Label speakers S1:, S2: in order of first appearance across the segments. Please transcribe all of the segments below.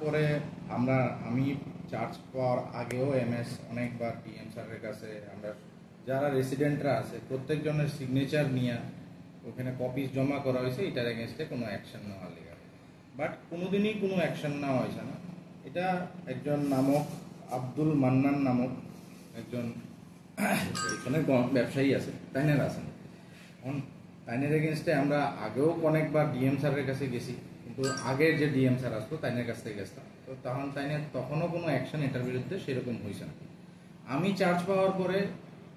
S1: পরে আমি চার্জ পাওয়ার আগেও এমএস অনেকবার ডিএম স্যারের কাছে আমরা যারা রেসিডেন্টরা আছে প্রত্যেকজনের সিগনেচার নিয়ে ওখানে কপিস জমা করা হয়েছে, এটার এগেনস্টে কোনো অ্যাকশন নেওয়ার লেগে, বাট কোনোদিনই কোনো অ্যাকশন নেওয়া হয়েছে না। এটা একজন নামক আব্দুল মান্নান নামক একজন এখানে ব্যবসায়ী আছে, তাইনের আছেন। এখন তাইনের এগেনস্টে আমরা আগেও অনেকবার ডিএম স্যারের কাছে গেছি, কিন্তু আগের যে ডিএম স্যার আসতো তাইনের কাছ থেকে গেছিলাম, তো তখন তখনও কোনো অ্যাকশন এটার বিরুদ্ধে সেরকম হয়েছে না। আমি চার্জ পাওয়ার পরে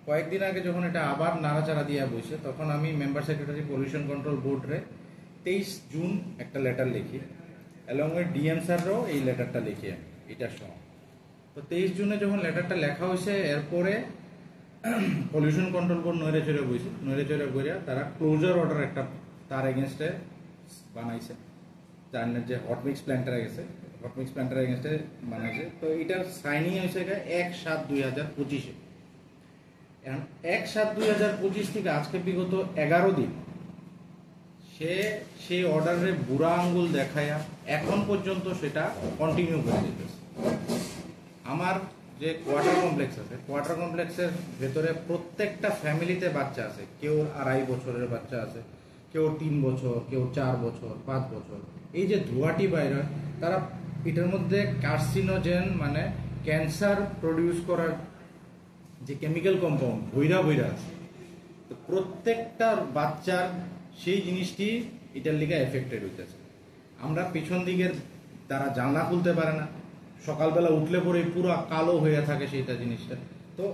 S1: কয়েকদিন আগে যখন এটা আবার নাড়াচাড়া দিয়া বসে, তখন আমি মেম্বার সেক্রেটারি পলিউশন কন্ট্রোল বোর্ডরে 23 জুন একটা লেটার লিখি, অ্যালং উইথ ডিএম স্যাররাও এই লেটারটা লিখি আমি এটার সময়। তো 23 জুনে যখন লেটারটা লেখা হয়েছে, এরপরে পলিউশন কন্ট্রোল বোর্ড নৈরাচরে বইছে, নৈরাচরে বইয়া তারা ক্লোজার অর্ডার একটা তার এগেনস্টে বানাইছে, চায়নার যে হটমিক্স প্ল্যান্টারে গেছে, হটমিক্স প্ল্যান্টার এগেনস্টে বানাইছে। তো এটার সাইনিং হয়েছে 1/7/2025-এ। এখন 1/7/2025 থেকে আজকে বিগত 11 দিন সেই অর্ডারে বুড়া আঙ্গুল দেখায়া এখন পর্যন্ত সেটা কন্টিনিউ করে দিতেছে। আমার যে কোয়ার্টার কমপ্লেক্স আছে, কোয়ার্টার কমপ্লেক্সের ভেতরে প্রত্যেকটা ফ্যামিলিতে বাচ্চা আছে, কেউ 2.5 বছরের বাচ্চা আছে, কেউ 3 বছর, কেউ 4 বছর, 5 বছর। এই যে ধোঁয়াটি বাইরে, তারা এটার মধ্যে কার্সিনোজেন মানে ক্যান্সার প্রডিউস করার যে কেমিক্যাল কম্পাউন্ড বইরা আছে, তো প্রত্যেকটা বাচ্চার সেই জিনিসটি এটার লিগে এফেক্টেড হইতেছে। আমরা পিছন দিকের তারা জানলা খুলতে পারে না, সকালবেলা উঠলে পরে পুরো কালো হয়ে থাকে সেইটা জিনিসটা। তো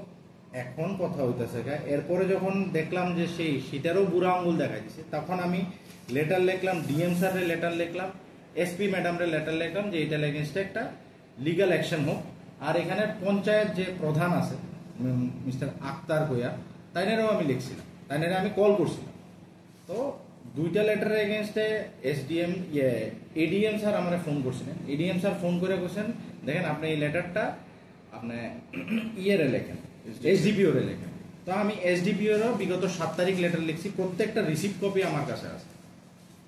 S1: এখন কথা হইতেছে, এরপরে যখন দেখলাম যে সেটারও বুড়া আঙ্গুল দেখা দিচ্ছে, তখন আমি লেটার লিখলাম, ডিএম স্যারের লেটার লিখলাম, এসপি ম্যাডামের লেটার লিখলাম যে এটার এগেনস্টে একটা লিগাল অ্যাকশন হোক। আর এখানে পঞ্চায়েত যে প্রধান আছে মিস্টার আক্তার কইয়া, তাইনেরও আমি লিখছিলাম, তাইনেরা আমি কল করছিলাম। তো দুইটা লেটারের এগেনস্টে এডিএম স্যার আমার ফোন করছিলেন। এডিএম স্যার ফোন করে বলছেন, দেখেন আপনি এই লেটারটা আপনি ইয়েরে লেখেন, এসডিপিওরে লেখেন। তো আমি এসডিপিওরও বিগত 7 তারিখ লেটার লিখছি, প্রত্যেকটা রিসিপ্ট কপি আমার কাছে আছে।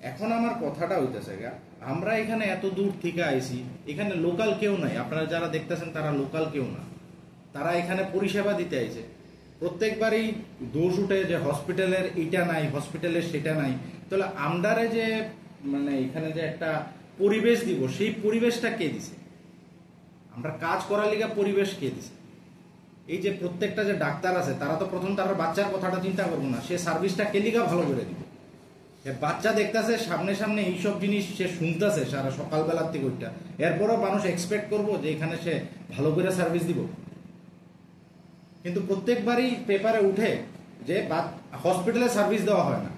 S1: এখন আমার কথাটা হইতেছে আমরা এখানে এত দূর থেকে আইছি, এখানে লোকাল কেউ নাই, আপনারা যারা দেখতেছেন তারা লোকাল কেউ না, তারা এখানে পরিষেবা দিতে আইছে। প্রত্যেকবারই দোষ উঠে যে হসপিটালের এটা নাই, হসপিটালের সেটা নাই। তাহলে আমরারে যে মানে এখানে যে একটা পরিবেশ দিব, সেই পরিবেশটা কে দিছে? আমরা কাজ করার লিগে পরিবেশ কে দিছে? এই যে প্রত্যেকটা যে ডাক্তার আছে, তারা তো প্রথম তার বাচ্চার কথাটা চিন্তা করবো না, সে সার্ভিসটা কে লিগা ভালো করে দিব? বাচ্চা দেখতেছে সামনে এইসব জিনিস সে শুনতেছে সারা সকালবেলার থেকে ওইটা, এরপরও মানুষ এক্সপেক্ট করবো যে এখানে সে ভালো করে সার্ভিস দিব। কিন্তু প্রত্যেকবারই পেপারে উঠে যে হসপিটালে সার্ভিস দেওয়া হয় না।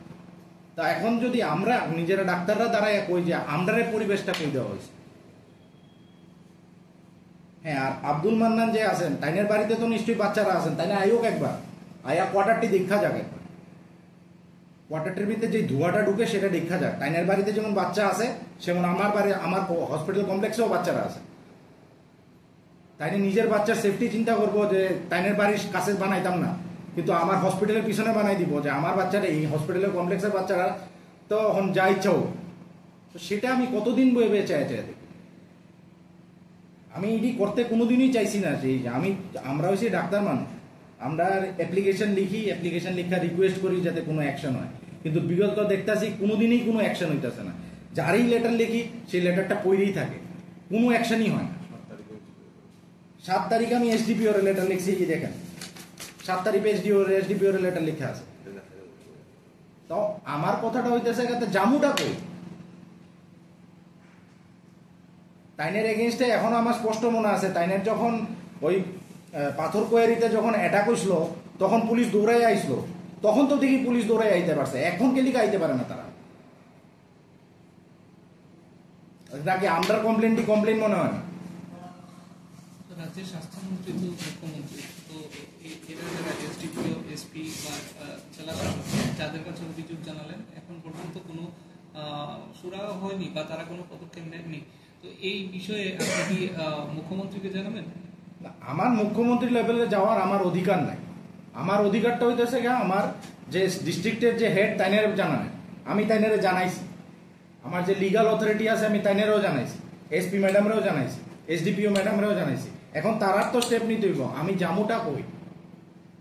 S1: তা এখন যদি আমরা নিজেরা ডাক্তাররা দাঁড়ায় কই যে আমরারে পরিবেশটা কই দেওয়া হয়েছে। হ্যাঁ, আর আব্দুল মান্নান যে আছেন, তাইনের বাড়িতে তো নিশ্চয়ই বাচ্চারা আছেন, তাই না? আইওক একবার, আয়া কোয়ার্টারটি দেখা যাক, একবার কোয়ার্টারটির ভিতরে যে ধোঁয়াটা ঢুকে সেটা দেখা যাক। তাইনের বাড়িতে যেমন বাচ্চা আছে, সেমন আমার হসপিটাল কমপ্লেক্সেও বাচ্চারা আছে। তাইনে নিজের বাচ্চার সেফটি চিন্তা করবো যে তাইনের বাড়ির কাছে বানাইতাম না, কিন্তু আমার হসপিটালের পিছনে বানাই দিব যে আমার বাচ্চারা এই হসপিটালের কমপ্লেক্সের বাচ্চারা তো এখন যা ইচ্ছা হোক। তো সেটা আমি কতদিন বয়ে চাই দেখি। আমি এটি করতে কোনোদিনই চাইছি না যে আমরা হয়েছি ডাক্তার মানুষ, আমরা অ্যাপ্লিকেশন লিখি, অ্যাপ্লিকেশন লিখা রিকোয়েস্ট করি যাতে কোনো অ্যাকশন হয়, কিন্তু বিগত দেখতেছি কোনোদিনই কোনো অ্যাকশন হইতেছে না। যারই লেটার লিখি সেই লেটারটা পড়েই থাকে, কোনো অ্যাকশনই হয় না। 7 তারিখ আমি এসডিপিওর লেটার লিখছি, দেখেন 7 তারিখ এসডিপিওর লেটার লেখা আছে। তো আমার কথাটা হইতেছে জামুটা কই? তাইনের এগেনস্টে এখনো আমার স্পষ্ট মনে আছে, তাইনের যখন ওই পাথর কোয়ারিতে যখন অ্যাটাক হইছিল, তখন পুলিশ দৌড়াই আইসলো, তখন তো দেখি পুলিশ দৌড়াই আইতে পারছে, এখন কে লিখে আইতে পারে না তারা? নাকি আমরার কমপ্লেন মনে হয় না?
S2: রাজ্যের স্বাস্থ্যমন্ত্রী তো মুখ্যমন্ত্রী, তো এরা যারা এসডিপিও, এসপি বা জেলা শাসক যাদের কাছে অভিযোগ জানালেন, এখন পর্যন্ত কোনো সুরা হয়নি বা তারা কোনো পদক্ষেপ নেননি। তো এই বিষয়ে আপনি কি মুখ্যমন্ত্রীকে জানাবেন?
S1: আমার মুখ্যমন্ত্রী লেভেলে যাওয়ার আমার অধিকার নাই। আমার অধিকারটা হইতেছে আমার যে ডিস্ট্রিক্টের যে হেড, তাইনের জানানো, আমি তাইনের জানাইছি। আমার যে লিগাল অথরিটি আছে, আমি তাইনেরও জানাইছি। এসপি ম্যাডামরাও জানাইছি, এসডিপিও ম্যাডামরাও জানাইছি। এখন তারার তো স্টেপ নিতে হইব, আমি জামুটা কই,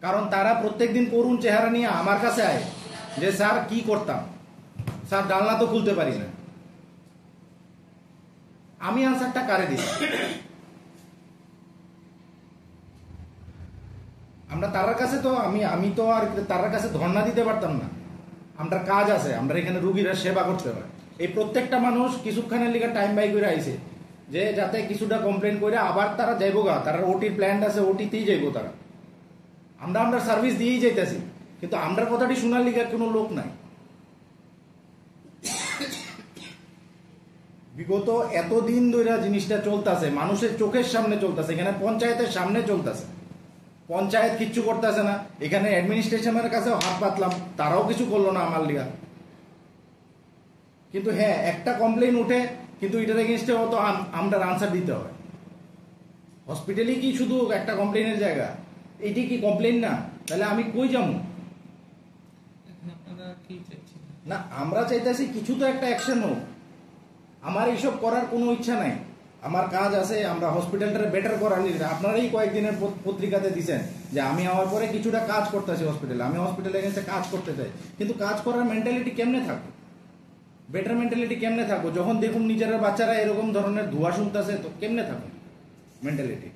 S1: কারণ তারা প্রত্যেকদিন করুণ চেহারা নিয়ে আমার কাছে আয় যে স্যার কি করতাম, স্যার ডালনা তো খুলতে পারি না। আমি আনসারটা কারে দিই? আমরা তার কাছে তো আমি তো আর তার কাছে ধর্ণা দিতে পারতাম না। আমরা কাজ আছে, আমরা এখানে রুগীরা সেবা করতে হয়। এই প্রত্যেকটা মানুষ কিছুক্ষণের লিগে টাইম বাই করে আইছে যে যাতে কিছুটা কমপ্লেন করে আবার তারা যাইবো গা, তারা ওটির প্ল্যান আছে, ওটিতেই যাইবো তারা। আমরা সার্ভিস দিয়েই যাইতেছি, কিন্তু আমরা কথাটি শোনার লিগে কোনো লোক নাই। বিগত এতদিন ধরে জিনিসটা চলতেছে, মানুষের চোখের সামনে চলতেছে, এখানে পঞ্চায়েতের সামনে চলতেছে, পঞ্চায়েত কিচ্ছু করতেছে না। এখানে অ্যাডমিনিস্ট্রেশনের কাছেও হাত পাতলাম, তারাও কিছু করলো না আমার লিগা। কিন্তু হ্যাঁ, একটা কমপ্লেন উঠে, কিন্তু এটার এগেনস্টে তো আমরা আনসার দিতে হয়। হসপিটালই কি শুধু একটা কমপ্লেনের জায়গা? এটি কি কমপ্লেন না? তাহলে আমি কই যাবো?
S2: এখন আপনারা কি চাইছেন?
S1: না, আমরা চাইতেছি কিছু তো একটা অ্যাকশন হোক। আমার এইসব করার কোনো ইচ্ছা নাই, আমার কাজ আছে, আমরা হসপিটালটা বেটার করার নিয়ে। আপনারাই কয়েকদিনের পত্রিকাতে দিচ্ছেন যে আমি আমার পরে কিছুটা কাজ করতেছি হসপিটালে, আমি হসপিটালে গেছে কাজ করতে চাই, কিন্তু কাজ করার মেন্টালিটি কেমনে থাকবো, বেটার মেন্টালিটি কেমনে থাকবো? যখন দেখুন নিজেরা বাচ্চারা এরকম ধরনের ধোঁয়া শুনতেছে, তো কেমনে থাকবো মেন্টালিটি?